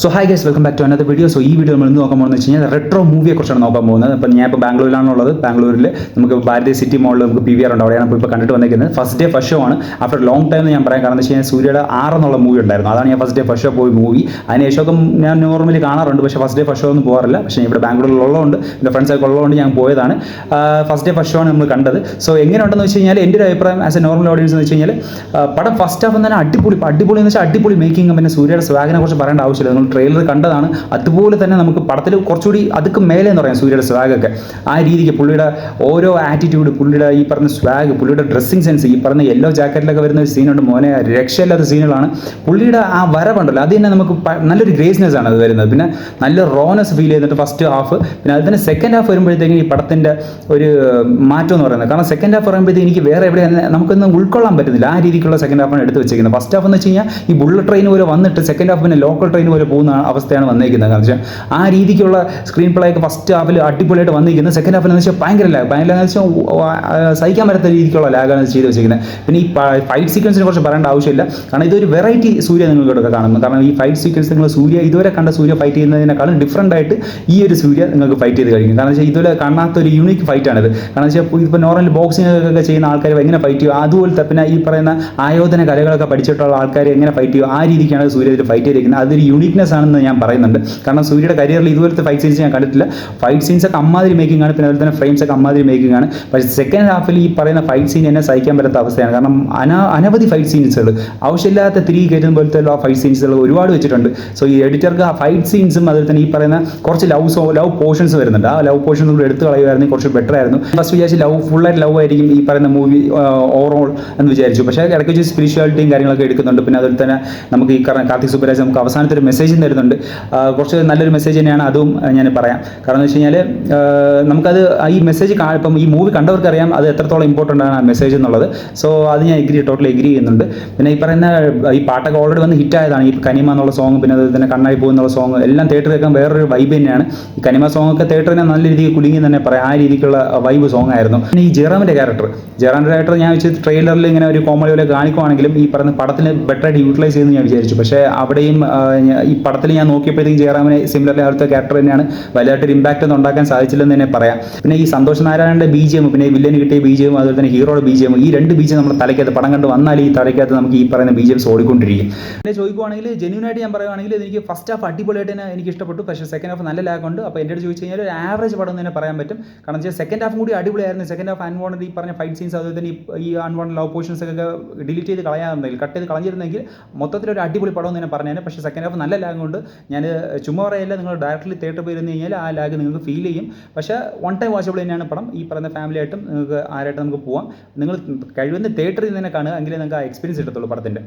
So hi guys, welcome back to another video. So ഈ video നമ്മൾ ഇന്ന് നോക്കാൻ പോകുന്നത് വെച്ച് കഴിഞ്ഞാൽ റെട്രോ മൂവിയെക്കുറിച്ചാണ് നോക്കാൻ പോകുന്നത്. അപ്പോൾ ഞാൻ ഇപ്പോൾ ബാംഗ്ലൂരിലാണുള്ളത്. ബാംഗ്ലൂരിൽ നമുക്ക് ഭാരതീയ സിറ്റി മോളിൽ നമുക്ക് PVR ഉണ്ട്. അവിടെയാണ് ഇപ്പോൾ കണ്ടിട്ട് വന്നിരിക്കുന്നത്. ഫസ്റ്റ് ഡേ ഫസ്റ്റ് ഷോ ആണ്. ആഫ്റ്റർ ലോങ് ടൈം എന്ന് ഞാൻ പറയാൻ കാരണം എന്ന് വെച്ച് കഴിഞ്ഞാൽ സൂര്യയുടെ 6 എന്നുള്ള മൂവി ഉണ്ടായിരുന്നു. അതാണ് ഞാൻ ഫസ്റ്റ് ഡേ ഫസ്റ്റ് ഷോ പോയി മൂവി. അതിനുശേഷമൊക്കെ ഞാൻ നോർമലി കാണാറുണ്ട്, പക്ഷേ ഫസ്റ്റ് ഡേ ഫസ്റ്റ് ഷോ ഒന്നും പോകാറില്ല. പക്ഷേ ഇവിടെ ബാംഗ്ലൂരിലുള്ളതുകൊണ്ട് എൻ്റെ ഫ്രണ്ട്സൊക്കെ ഉള്ളതുകൊണ്ട് ഞാൻ പോയതാണ്. ഫസ്റ്റ് ഡേ ഫസ്റ്റ് ഷോ ആണ് നമ്മൾ കണ്ടത്. സോ എങ്ങനെയുണ്ടെന്ന് വെച്ച് കഴിഞ്ഞാൽ എൻ്റെ ഒരു അഭിപ്രായം ആസ് എ നോർമൽ ഓഡിയൻസ് എന്ന് വെച്ച് കഴിഞ്ഞാൽ പടം ഫസ്റ്റ് ഹാഫ് തന്നെ അടിപൊളി എന്ന് വെച്ചാൽ അടിപൊളി മേക്കിംഗ്. പിന്നെ സൂര്യയുടെ സ്വാഗിനെ കുറിച്ച് പറയേണ്ട ആവശ്യമില്ല. നിങ്ങൾ ട്രെയിലർ കണ്ടതാണ്. അതുപോലെ തന്നെ നമുക്ക് പടത്തിൽ കുറച്ചുകൂടി അതൊക്കെ മേലെ എന്ന് പറയാം. സൂര്യയുടെ സ്വാഗൊക്കെ ആ രീതിക്ക് പുള്ളിയുടെ ഓരോ ആറ്റിറ്റ്യൂഡ്, പുള്ളിയുടെ ഈ പറഞ്ഞ സ്വാഗ്, പുള്ളിയുടെ ഡ്രസ്സിങ് സെൻസ്, ഈ പറഞ്ഞ യെല്ലോ ജാക്കറ്റിലൊക്കെ വരുന്ന ഒരു സീനുണ്ട് മോനെ, രക്ഷയില്ലാത്ത സീനുകളാണ്. പുള്ളിയുടെ ആ വരവുണ്ടല്ലോ, അത് തന്നെ നമുക്ക് നല്ലൊരു ഗ്രേസ്നെസ് ആണ് അത് വരുന്നത്. പിന്നെ നല്ല റോനെസ് ഫീൽ ചെയ്തിട്ട് ഫസ്റ്റ് ഹാഫ്. പിന്നെ അത് തന്നെ സെക്കൻഡ് ഹാഫ് വരുമ്പോഴത്തേക്കും ഈ പടത്തിൻ്റെ ഒരു മാറ്റം എന്ന് പറയുന്നത്. കാരണം സെക്കൻഡ് ഹാഫ് പറയുമ്പോഴത്തേക്ക് എനിക്ക് വേറെ എവിടെ നമുക്കൊന്നും ഉൾക്കൊള്ളാൻ പറ്റുന്നില്ല. ആ രീതിക്കുള്ള സെക്കൻഡ് ഹാഫാണ് എടുത്ത് വെച്ചിരിക്കുന്നത്. ഫസ്റ്റ് ഹാഫ് എന്ന് വെച്ച് കഴിഞ്ഞാൽ ഈ ബുള്ളറ്റ് ട്രെയിൻ പോലെ വന്നിട്ട് സെക്കൻഡ് ഹാഫ് പിന്നെ ലോക്കൽ ട്രെയിൻ പോലെ പോകുന്ന അവസ്ഥയാണ് വന്നിരിക്കുന്നത്. കാരണം വെച്ചാൽ ആ രീതിക്കുള്ള സ്ക്രീൻ പ്ലേ ഒക്കെ ഫസ്റ്റ് ഹാഫിൽ അടിപൊളിയായിട്ട് വന്നിരിക്കുന്നത്. സെക്കൻഡ് ഹാഫിൽ എന്ന് വെച്ചാൽ ഭയങ്കര എന്ന് വെച്ചാൽ സഹിക്കാൻ പറ്റാത്ത രീതിക്കുള്ള ലാഗാണ് ചെയ്ത് വെച്ചിരിക്കുന്നത്. പിന്നെ ഈ ഫൈറ്റ് സീക്വൻസിനെ കുറിച്ച് പറയേണ്ട ആവശ്യമില്ല. കാരണം ഇതൊരു വെറൈറ്റി സൂര്യ നിങ്ങൾക്കൊക്കെ കാണുന്നു. കാരണം ഈ ഫൈറ്റ് സീക്വൻസ് നിങ്ങൾ സൂര്യ ഇതുവരെ കണ്ട സൂര്യ ഫൈറ്റ് ചെയ്യുന്നതിനേക്കാളും ഡിഫറൻ്റ് ആയിട്ട് ഈ ഒരു സൂര്യ നിങ്ങൾക്ക് ഫൈറ്റ് ചെയ്ത് കഴിക്കും. കാരണം വെച്ചാൽ ഇതുവരെ കാണാത്ത ഒരു യൂണിക് ഫൈറ്റാണിത്. കാരണം വെച്ചാൽ ഇപ്പോൾ നോർമൽ ബോക്സിംഗ് ഒക്കെ ചെയ്യുന്ന ആൾക്കാർ എങ്ങനെ ഫൈറ്റ് ചെയ്യും, അതുപോലത്തെ പിന്നെ ഈ പറയുന്ന ആയോധന കലകളൊക്കെ പഠിച്ചിട്ടുള്ള ആൾക്കാർ എങ്ങനെ ഫൈറ്റ് ചെയ്യും, ആ രീതിക്കാണ് സൂര്യ ഇതിൽ ഫൈറ്റ് ചെയ്തിരിക്കുന്നത്. അതൊരു യൂണിക്നെസ് ആണെന്ന് ഞാൻ പറയുന്നുണ്ട്. കാരണം സൂര്യയുടെ കരിയറിൽ ഇതുപോലത്തെ ഫൈറ്റ് സീൻസ് ഞാൻ കണ്ടിട്ടില്ല. ഫൈറ്റ് സീൻസ് ഒക്കെ അമ്മാതിരി മേക്കിംഗ് ആണ്. പിന്നെ അതുപോലെ തന്നെ ഫ്രെയിംസ് ഒക്കെ അമ്മാതിരി മേക്കിംഗ് ആണ്. പക്ഷേ സെക്കൻഡ് ഹാഫിൽ ഈ പറയുന്ന ഫൈറ്റ് സീൻ എന്നെ സഹിക്കാൻ പറ്റാത്ത അവസ്ഥയാണ്. കാരണം അനവധി ഫൈറ്റ് സീൻസുകൾ, ആവശ്യമില്ലാത്ത തിരികെ കയറ്റുന്ന പോലത്തെ ആ ഫൈറ്റ് സീൻസുകൾ ഒരുപാട് വെച്ചിട്ടുണ്ട്. സോ ഈ എഡിറ്റർക്ക് ആ ഫൈറ്റ് സീൻസും അതുപോലെ തന്നെ ഈ പറയുന്ന കുറച്ച് ലവ് പോർഷൻസ് വരുന്നുണ്ട്. ആ ലവ് പോർഷൻസ് കൂടി എടുത്ത് കളയുമായിരുന്നു കുറച്ച് ബെറ്റർ ആയിരുന്നു. ഫസ്റ്റ് വിചാരിച്ച് ഫുള്ളായിട്ട് ലവ് ആയിരിക്കും ഈ പറയുന്ന മൂവി ഓവറോൾ എന്ന് വിചാരിച്ചു. പക്ഷേ ഇടയ്ക്ക് വെച്ച് സ്പിരിച്വാലിറ്റിയും കാര്യങ്ങളൊക്കെ എടുക്കുന്നുണ്ട്. പിന്നെ അതുപോലെ തന്നെ നമുക്ക് ഈ കാർത്തിക് സുബ്ബരാജ് നമുക്ക് അവസാനത്തെ ഒരു മെസ്സേജും തരുന്നുണ്ട്. കുറച്ച് നല്ലൊരു മെസ്സേജ് തന്നെയാണ്, അതും ഞാൻ പറയാം. കാരണം എന്ന് വെച്ച് കഴിഞ്ഞാൽ നമുക്കത് ഈ മെസ്സേജ് ഇപ്പം ഈ മൂവി കണ്ടവർക്ക് അറിയാം അത് എത്രത്തോളം ഇമ്പോർട്ടൻ്റ് ആണ് ആ മെസ്സേജ് എന്നുള്ളത്. സോ അത് ഞാൻ ടോട്ടലി എഗ്രി ചെയ്യുന്നുണ്ട്. പിന്നെ ഈ പറയുന്ന ഈ പാട്ടൊക്കെ ഓൾറെഡി വന്ന് ഹിറ്റായതാണ്. ഈ കനിമ എന്നുള്ള സോങ്, പിന്നെ അതുപോലെ തന്നെ കണ്ണായി പോകുന്നുള്ള സോങ് എല്ലാം തിയേറ്ററിൽ കേൾക്കാൻ വേറൊരു വൈബ് തന്നെയാണ്. ഈ കനിമ സോങ് ഒക്കെ തിയേറ്ററിനെ നല്ല രീതിയിൽ കുലുങ്ങി തന്നെ പറയാം. ആ രീതിക്കുള്ള വൈബ് സോങ് ആയിരുന്നു. പിന്നെ ഈ ജയറാമിൻ്റെ ക്യാരക്ടർ ഞാൻ വെച്ച് ട്രെയിലറിൽ ഇങ്ങനെ ഒരു കോമഡി പോലെ കാണിക്കുവാണെങ്കിലും ഈ പറഞ്ഞ പടത്തിന് ബെറ്ററായിട്ട് യൂട്ടിലൈസ് ചെയ്യുമെന്ന് ഞാൻ വിചാരിച്ചു. പക്ഷേ അവിടെയും ഈ പടത്തിൽ ഞാൻ നോക്കിയപ്പോഴത്തേക്കും ജയറാമിനെ സിമിലർലി അടുത്ത ക്യാരക്ടർ തന്നെയാണ്. വലുതായിട്ടൊരു ഇമ്പാക്റ്റ് ഒന്നും ഉണ്ടാക്കാൻ സാധിച്ചില്ലെന്ന് തന്നെ പറയാം. പിന്നെ ഈ സന്തോഷ് നാരായണൻ്റെ BGM, പിന്നെ വില്ലന് കിട്ടിയ BGM, അതുപോലെ തന്നെ ഹീറോയുടെ BGM, ഈ രണ്ട് BGM നമ്മുടെ തലയ്ക്കകത്ത് പടം കണ്ട് വന്നാൽ ഈ തലയ്ക്കകത്ത് നമുക്ക് ഈ പറയുന്ന BGMs ഓടിക്കൊണ്ടിരിക്കും. പിന്നെ ചോദിക്കുവാണെങ്കിൽ ജെന്യൂനായിട്ട് ഞാൻ പറയുവാണെങ്കിൽ എനിക്ക് ഫസ്റ്റ് ഹാഫ് അടിപൊളിയായിട്ട് തന്നെ എനിക്ക് ഇഷ്ടപ്പെട്ടു. പക്ഷേ സെക്കൻഡ് ഹാഫ് നല്ല ലാഗ് ഉണ്ട്. അപ്പോൾ എൻ്റെ അടുത്ത് ചോദിച്ചു കഴിഞ്ഞാൽ ഒരു ആവറേജ് പടം എന്ന് തന്നെ പറയാൻ പറ്റും. കാരണം വെച്ചാൽ സെക്കൻഡ് ഹാഫും കൂടി അടിപൊളിയായിരുന്നു. സെക്കൻഡ് ഹാഫ് അൺവാണ്ടഡ് ഈ പറഞ്ഞ ഫൈറ്റ് സീൻസ്, അതുപോലെ തന്നെ ഈ അൺവാണ്ടഡ് ലവ് പോർഷൻസ് ഒക്കെ ഡിലീറ്റ് ചെയ്ത് കളയാറുണ്ടെങ്കിൽ, കട്ട് ചെയ്ത് കളഞ്ഞിരുന്നെങ്കിൽ മൊത്തത്തിലൊരു അടിപൊളി പടം എന്ന് തന്നെ പറഞ്ഞാൽ. പക്ഷേ സെക്കൻഡ് ഹാഫ് നല്ല ലാഗ് കൊണ്ട് ഞാൻ ചുമ്മാ പറയല്ല, നിങ്ങൾ ഡയറക്റ്റ്ലി തിയേറ്ററിൽ പോയി ഇരുന്ന് കഴിഞ്ഞാൽ ആ ലാഗ് നിങ്ങൾക്ക് ഫീൽ ചെയ്യും. പക്ഷേ വൺ ടൈം വാച്ചബിൾ തന്നെയാണ് പടം. ഈ പറയുന്ന ഫാമിലി ആയിട്ടും നിങ്ങൾക്ക് ആരായിട്ടും നമുക്ക് പോവാം. നിങ്ങൾ കഴിയുന്ന തിയേറ്ററിൽ നിന്ന് തന്നെ കാണുക, എങ്കിലേ നിങ്ങൾക്ക് ആ എക്സ്പീരിയൻസ് കിട്ടത്തുള്ളൂ പടത്തിൻ്റെ.